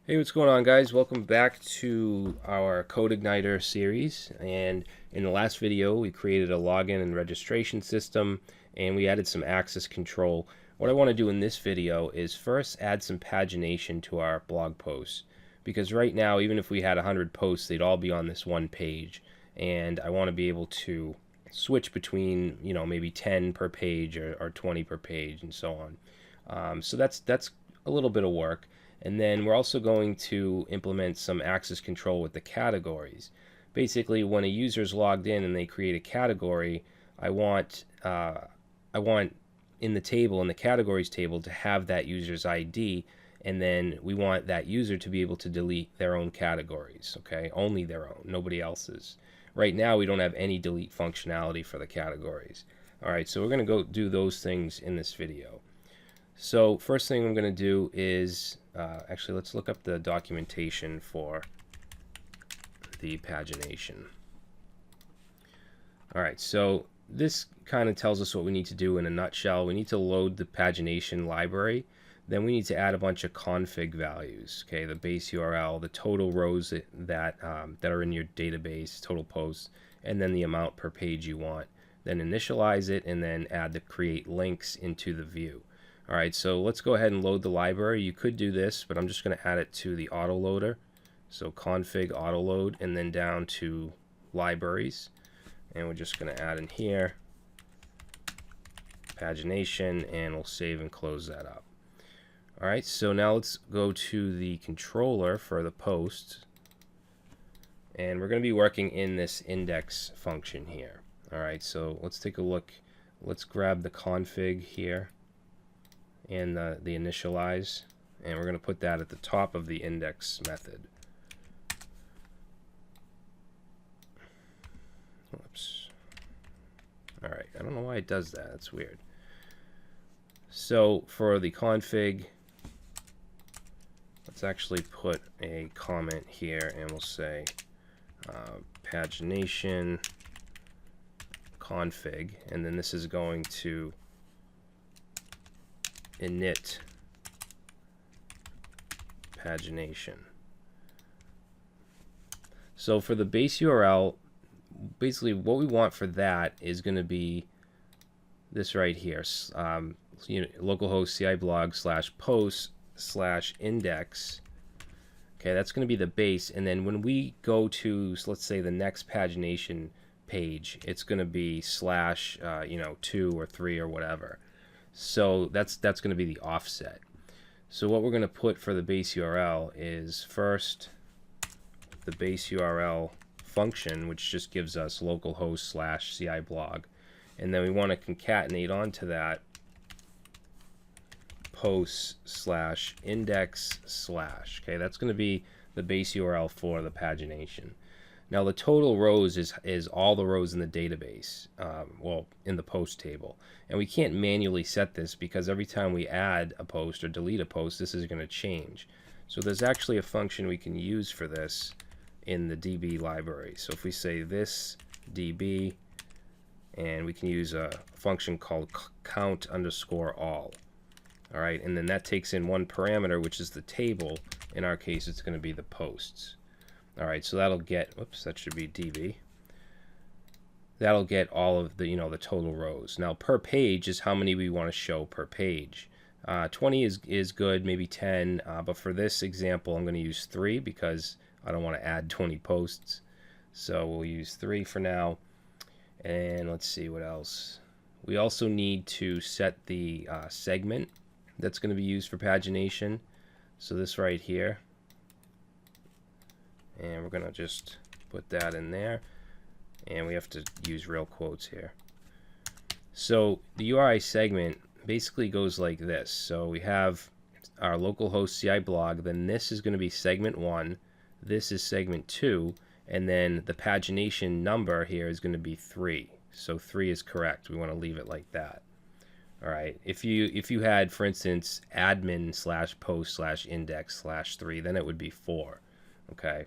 Hey, what's going on, guys? Welcome back to our Codeigniter series. And in the last video, we created a login and registration system, and we added some access control. What I want to do in this video is first add some pagination to our blog posts, because right now, even if we had 100 posts, they'd all be on this one page. And I want to be able to switch between, maybe 10 per page or 20 per page and so on. So that's a little bit of work. And then we're also going to implement some access control with the categories. Basically, when a user is logged in and they create a category, I want in the table, in the categories table, to have that user's ID, and then we want that user to be able to delete their own categories, okay? Only their own, nobody else's. Right now, we don't have any delete functionality for the categories. All right, so we're going to go do those things in this video. So first thing I'm going to do is, actually let's look up the documentation for the pagination. Alright, so this kind of tells us what we need to do in a nutshell. We need to load the pagination library. Then we need to add a bunch of config values, okay, the base URL, the total rows that are in your database, total posts, and then the amount per page you want. Then initialize it and then add the create links into the view. Alright, so let's go ahead and load the library. You could do this, but I'm just going to add it to the autoloader. So config autoload and then down to libraries. And we're just going to add in here pagination, and we'll save and close that up. Alright, so now let's go to the controller for the post. And we're going to be working in this index function here. Alright, so let's take a look. Let's grab the config here and the initialize, and we're going to put that at the top of the index method. Whoops. Alright, I don't know why it does that. That's weird. So for the config, let's actually put a comment here, and we'll say pagination config, and then this is going to init pagination. So for the base URL, basically what we want for that is going to be this right here, localhost CI blog /post/index. Okay, that's going to be the base, and then when we go to, let's say, the next pagination page, it's going to be /2 or 3 or whatever. So that's going to be the offset. So what we're going to put for the base URL is first the base URL function, which just gives us localhost /CI blog, and then we want to concatenate onto that post/index/. Okay, that's going to be the base URL for the pagination. Now the total rows is all the rows in the database, well, in the post table. And we can't manually set this because every time we add a post or delete a post, this is going to change. So there's actually a function we can use for this in the DB library. So if we say this DB, and we can use a function called count_all. Alright, and then that takes in one parameter, which is the table. In our case, it's going to be the posts. Alright, so that'll get, whoops, that should be DB. That'll get all of the, the total rows. Now, per page is how many we want to show per page. 20 is good, maybe 10, but for this example, I'm going to use 3 because I don't want to add 20 posts. So we'll use 3 for now. And let's see what else. We also need to set the segment that's going to be used for pagination. So this right here. And we're going to just put that in there. And we have to use real quotes here. So the URI segment basically goes like this. So we have our localhost CI blog. Then this is going to be segment 1. This is segment 2. And then the pagination number here is going to be 3. So 3 is correct. We want to leave it like that. All right. If you had, for instance, admin/post/index/3, then it would be 4. Okay.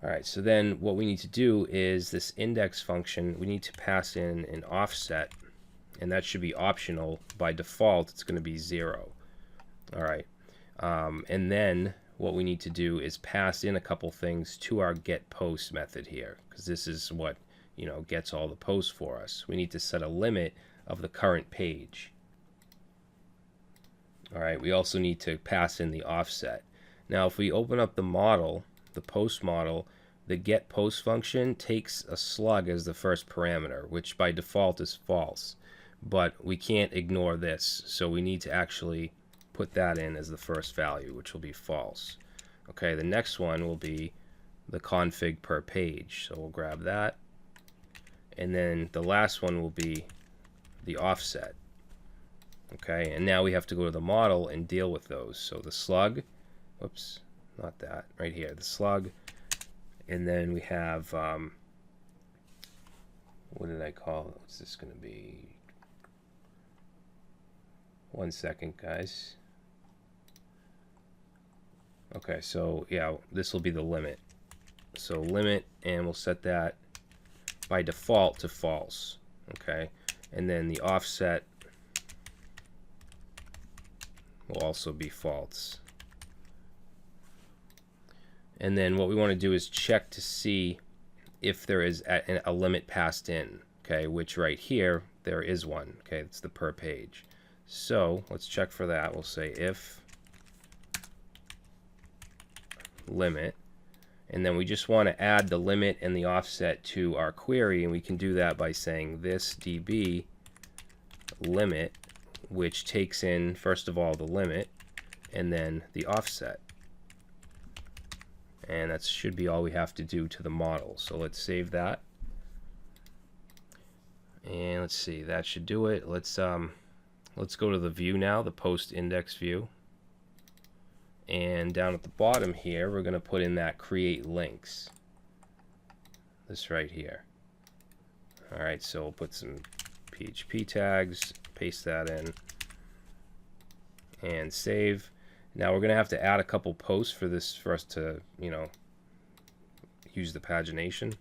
All right. So then what we need to do is this index function. We need to pass in an offset, and that should be optional. By default, it's going to be 0. All right. And then what we need to do is pass in a couple things to our get post method here, because this is what, you know, gets all the posts for us. We need to set a limit of the current page. All right, we also need to pass in the offset. Now if we open up the model, the post model, the get post function takes a slug as the first parameter, which by default is false, but we can't ignore this, so we need to actually put that in as the first value, which will be false. Okay, the next one will be the config per page, so we'll grab that, and then the last one will be the offset. Okay, and now we have to go to the model and deal with those. So the slug, whoops, not that, right here, the slug, and then we have, what did I call it? What's this going to be? 1 second, guys. Okay, so yeah, this will be the limit. So limit, and we'll set that by default to false. Okay, and then the offset will also be false. And then what we want to do is check to see if there is a limit passed in, okay, which right here there is one. Okay, it's the per page. So let's check for that. We'll say if limit, and then we just want to add the limit and the offset to our query, and we can do that by saying this db limit, which takes in first of all the limit and then the offset. And that should be all we have to do to the model. So let's save that. And let's see, that should do it. Let's go to the view now, the post index view. And down at the bottom here, we're going to put in that create links. This right here. All right, so we'll put some PHP tags, paste that in, and save. Now we're going to have to add a couple posts for this, for us to, you know, use the pagination.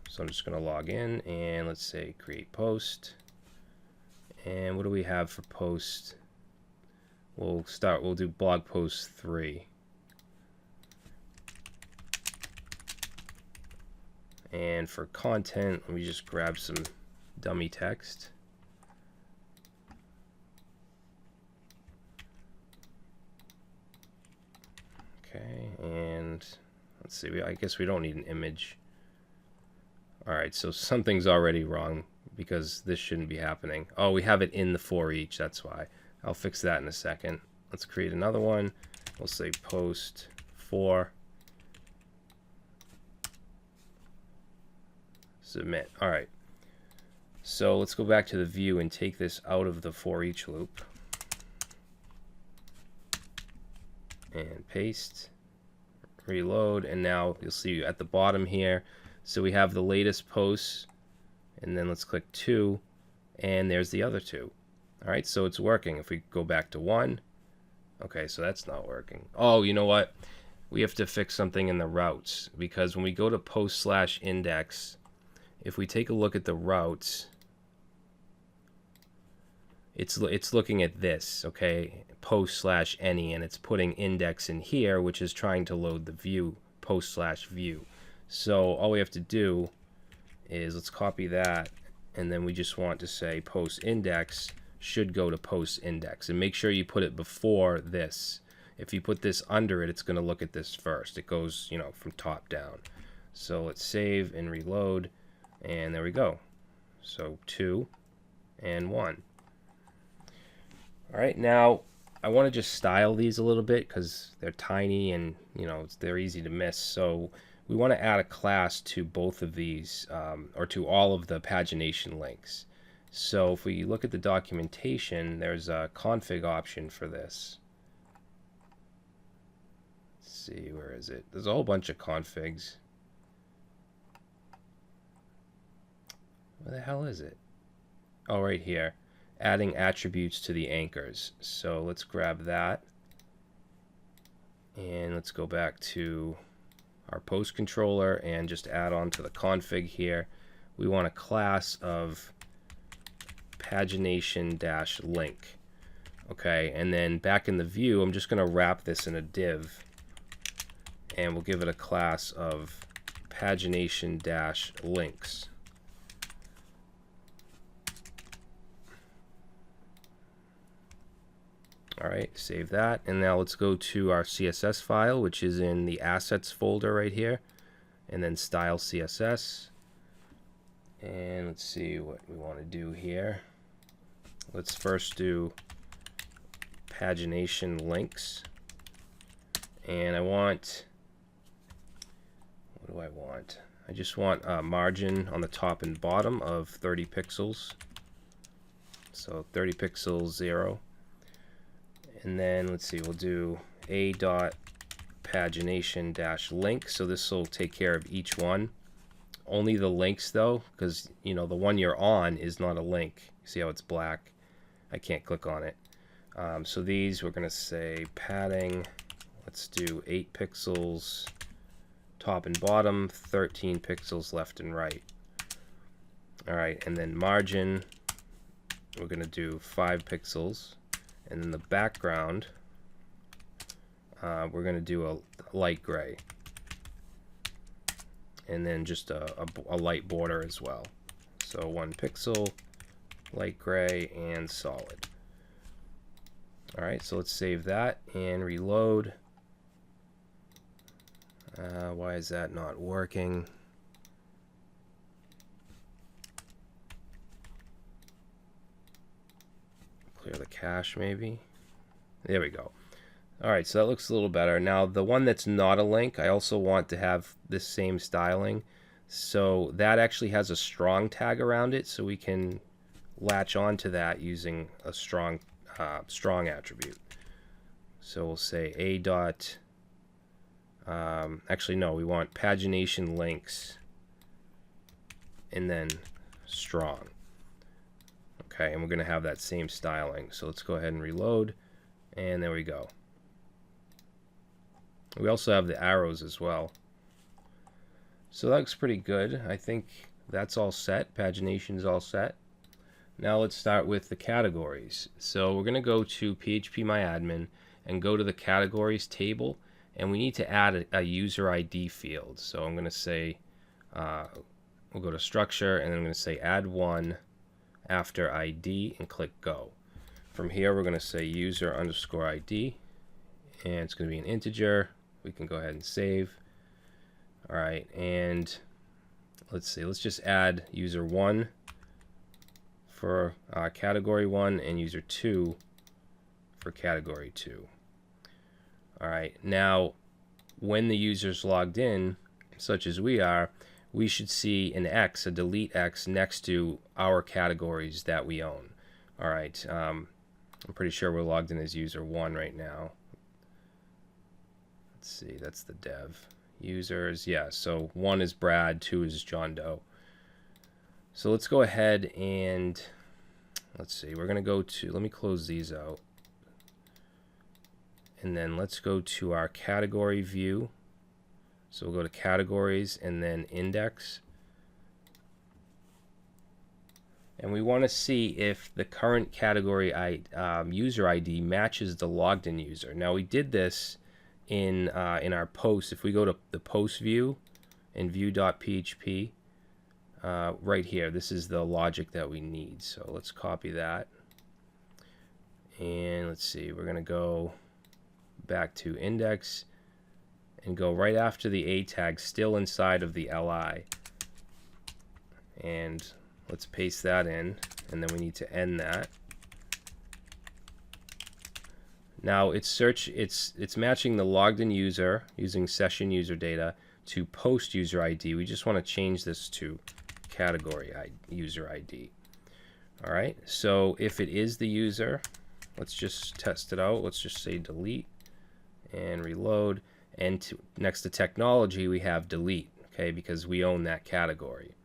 So I'm just going to log in, and let's say create post. And what do we have for post? We'll do blog post 3. And for content, let me just grab some dummy text. Okay, and let's see, I guess we don't need an image. Alright, so something's already wrong because this shouldn't be happening. Oh, we have it in the for each, that's why. I'll fix that in a second. Let's create another one. We'll say post 4. Submit. Alright. So let's go back to the view and take this out of the for each loop. And paste. Reload. And now you'll see at the bottom here. So we have the latest posts. And then let's click 2. And there's the other 2. Alright, so it's working. If we go back to 1. Okay, so that's not working. Oh, you know what? We have to fix something in the routes. Because when we go to post/index, if we take a look at the routes, it's looking at this, okay, post/any, and it's putting index in here, which is trying to load the view, post/view. So all we have to do is let's copy that, and then we just want to say post index should go to post index, and make sure you put it before this. If you put this under it, it's going to look at this first. It goes, you know, from top down. So let's save and reload. And there we go. So 2 and 1. All right, now I want to just style these a little bit because they're tiny and, you know, they're easy to miss. So we want to add a class to both of these, or to all of the pagination links. So if we look at the documentation, there's a config option for this. Let's see, where is it? There's a whole bunch of configs. Where the hell is it? Oh, right here. Adding attributes to the anchors. So let's grab that. And let's go back to our post controller and just add on to the config here. We want a class of pagination-link. Okay, and then back in the view, I'm just going to wrap this in a div, and we'll give it a class of Pagination-Links. All right, save that, and now let's go to our CSS file, which is in the assets folder right here, and then style CSS. And let's see what we want to do here. Let's first do Pagination Links, and I want, what do I want? I just want a margin on the top and bottom of 30 pixels. So 30 pixels 0. And then let's see, we'll do a.pagination-link. So this will take care of each one. Only the links though, because you know the one you're on is not a link. See how it's black? I can't click on it. So these we're going to say padding. Let's do 8 pixels top and bottom, 13 pixels left and right. All right, and then margin, we're going to do 5 pixels. And then the background, we're going to do a light gray. And then just a light border as well. So 1 pixel, light gray, and solid. All right, so let's save that and reload. Why is that not working? Clear the cache maybe. There we go. All right, so that looks a little better. Now the one that's not a link, I also want to have this same styling. So that actually has a strong tag around it, so we can latch onto that using a strong attribute. So we'll say a dot. Actually, no, we want Pagination Links and then strong. Okay, and we're going to have that same styling. So let's go ahead and reload, and there we go. We also have the arrows as well. So that looks pretty good. I think that's all set. Pagination is all set. Now let's start with the categories. So we're going to go to PHPMyAdmin and go to the categories table, and we need to add a user ID field. So I'm going to say, we'll go to structure, and then I'm going to say add one after ID and click go. From here we're going to say user underscore ID, and it's going to be an integer. We can go ahead and save. All right, and let's see, let's just add user 1 for category 1 and user 2 for category 2. All right, now when the user's logged in, such as we are, we should see an X, a delete X, next to our categories that we own. All right, I'm pretty sure we're logged in as user 1 right now. Let's see, that's the dev. Users, yeah, so 1 is Brad, 2 is John Doe. So let's go ahead and, let's see, we're going to go to, let me close these out. And then let's go to our category view. So we'll go to categories and then index. And we want to see if the current category user ID matches the logged in user. Now we did this in our post. If we go to the post view in view.php, right here, this is the logic that we need. So let's copy that. And let's see, we're going to go back to index and go right after the A tag, still inside of the LI. And let's paste that in, and then we need to end that. Now it's matching the logged in user using session user data to post user ID. We just want to change this to category user ID. All right, so if it is the user, let's just test it out. Let's just say delete and reload. And next to technology, we have delete, okay, because we own that category.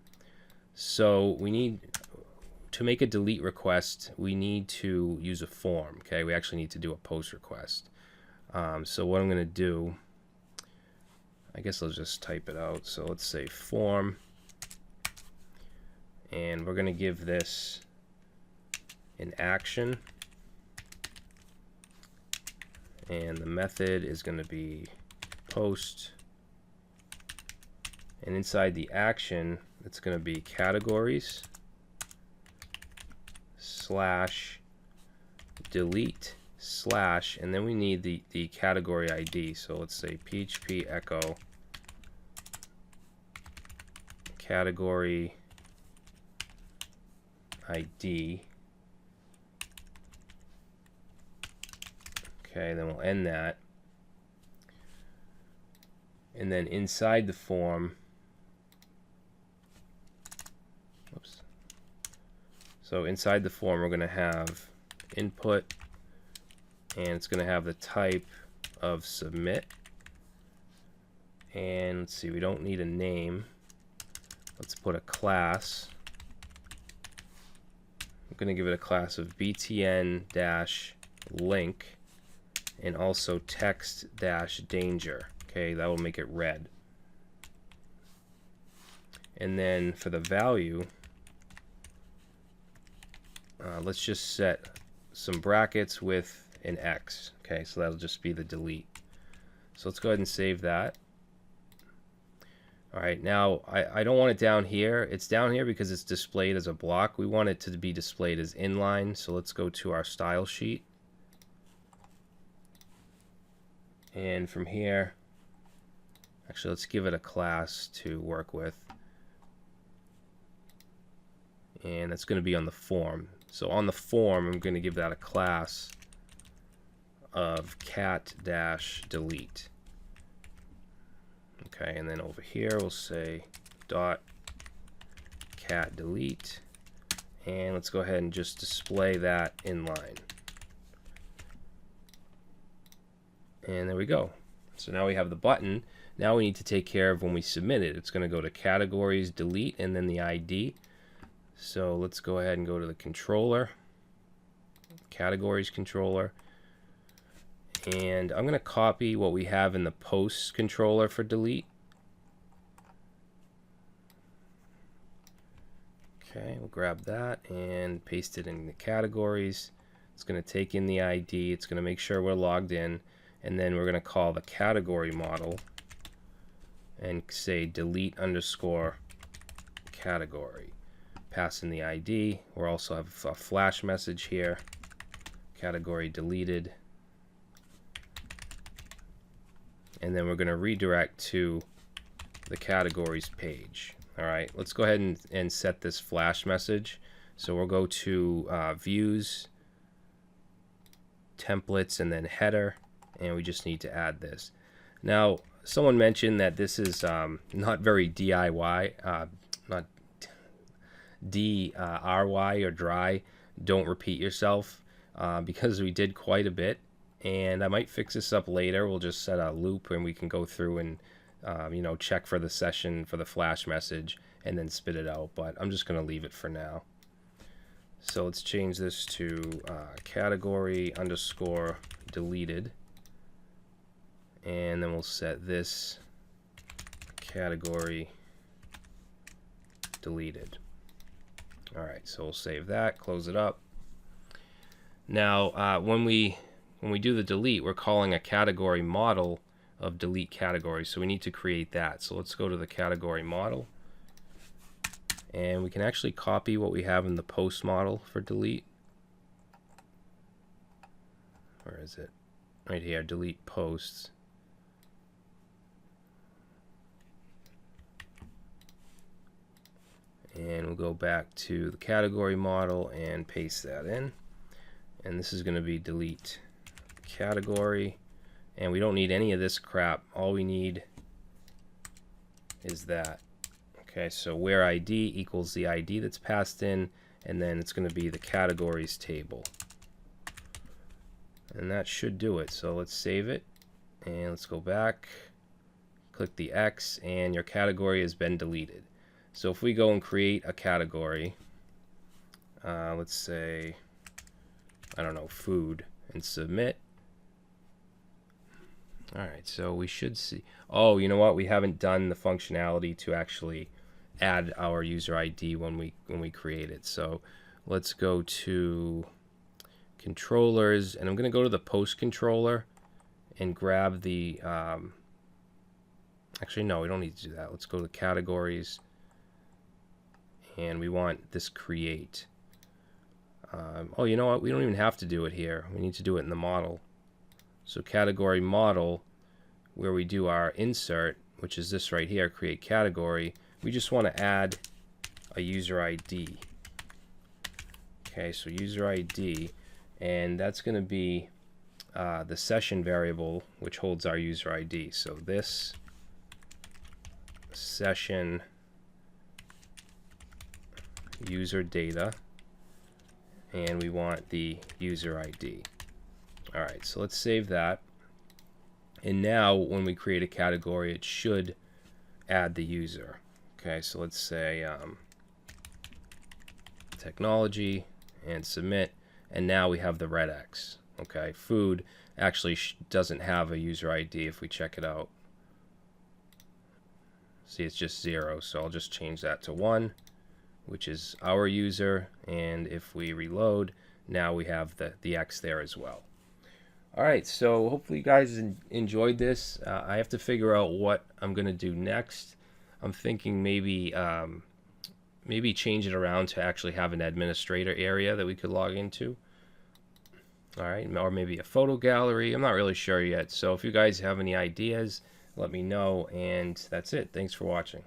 So we need to make a delete request. We need to use a form, okay. We actually need to do a post request. So what I'm going to do, I guess I'll just type it out. So let's say form, and we're going to give this an action. and the method is going to be post, and inside the action it's going to be categories slash delete slash, and then we need the category ID. So let's say PHP echo category ID. Okay, then we'll end that. And then inside the form, oops. So inside the form we're going to have input, and it's going to have the type of submit. And let's see, we don't need a name. Let's put a class. I'm going to give it a class of btn-link and also text-danger. Okay, that will make it red. And then for the value, let's just set some brackets with an X. Okay, so that'll just be the delete. So let's go ahead and save that. Alright, now I don't want it down here. It's down here because it's displayed as a block. We want it to be displayed as inline. So let's go to our style sheet. And from here, actually let's give it a class to work with. And that's going to be on the form. So on the form, I'm going to give that a class of cat-delete. Okay, and then over here we'll say dot cat delete, and let's go ahead and just display that inline. And there we go. So now we have the button. Now we need to take care of when we submit it. It's going to go to categories, delete, and then the ID. So let's go ahead and go to the controller, categories controller, and I'm going to copy what we have in the post controller for delete. Okay, we'll grab that and paste it in the categories. It's going to take in the ID, it's going to make sure we're logged in, and then we're going to call the category model and say delete underscore category. Pass in the ID. We'll also have a flash message here, category deleted, and then we're going to redirect to the categories page. Alright, let's go ahead and set this flash message. So we'll go to views, templates, and then header, and we just need to add this. Now, someone mentioned that this is not very DIY, not DRY or dry. Don't repeat yourself, because we did quite a bit, and I might fix this up later. We'll just set a loop and we can go through and you know, check for the session for the flash message and then spit it out, but I'm just going to leave it for now. So let's change this to category underscore deleted, and then we'll set this category deleted. Alright, so we'll save that, close it up. Now when we do the delete, we're calling a category model of delete category, so we need to create that. So let's go to the category model, and we can actually copy what we have in the post model for delete. Where is it? Right here, delete posts. And we'll go back to the category model and paste that in, and this is going to be delete category. And we don't need any of this crap. All we need is that. Okay, so where ID equals the ID that's passed in, and then it's going to be the categories table. And that should do it. So let's save it, and let's go back, click the X, and your category has been deleted. So if we go and create a category, let's say, I don't know, food, and submit. Alright, so we should see, oh, you know what, we haven't done the functionality to actually add our user ID when we create it. So let's go to controllers, and I'm going to go to the post controller, and grab the, actually no, we don't need to do that. Let's go to categories, and we want this create. Oh, you know what? We don't even have to do it here. We need to do it in the model. So category model, where we do our insert, which is this right here, create category, we just want to add a user ID. Okay, so user ID, and that's going to be the session variable which holds our user ID. So this session user data, and we want the user ID. Alright, so let's save that. And now when we create a category, it should add the user. Okay, so let's say technology and submit, and now we have the red X. Okay, food actually doesn't have a user ID if we check it out. See, it's just 0, so I'll just change that to 1, which is our user, and if we reload, now we have the X there as well. Alright, so hopefully you guys enjoyed this. I have to figure out what I'm going to do next. I'm thinking maybe maybe change it around to actually have an administrator area that we could log into. Alright, or maybe a photo gallery. I'm not really sure yet. So if you guys have any ideas, let me know. And that's it. Thanks for watching.